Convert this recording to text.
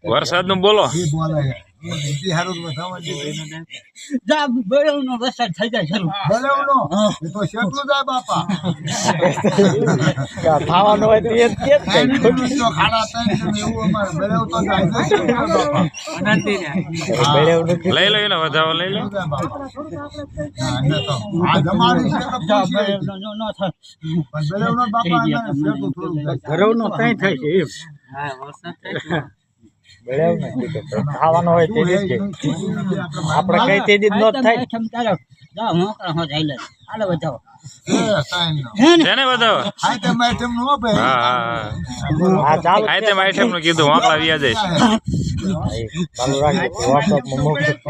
વરસાદ નું બોલો વરસાદ થઈ જાય ખાવાનું હોય તો લઈ લો ને વધાવો લઈ લો ઘરનો કઈ થાય છે એમ ખાવાનું હોય તે આપણે કઈ તે દીધ ન થાય તેને વધાવો આઈટમ નું કીધું વાંકડા વ્યા જઈશ ચાલુ રાખી વોટ્સઅપમાં મોકલું